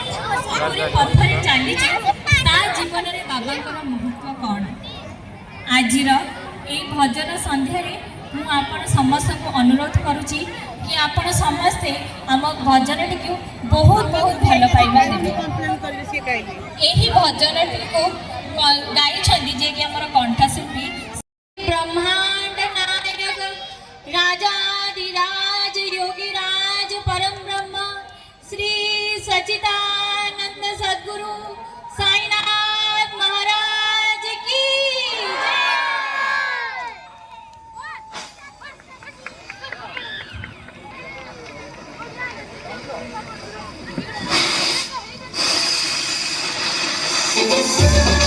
पथरे चली जीवन में बाबा महत्व कौन आज भजन संध्यार मुझे समस्त को अनुरोध करुच्ची कि आपण समस्ते आम भजन टी बहुत बहुत भल पाइबा यही भजन टी को गाई जे कि आम कंठशिल्पी ब्रह्मांड नायक राजाधिराज योगीराज परम ब्रह्म श्री सच्चिदानंद सद्गुरु साईनाथ महाराज की जय।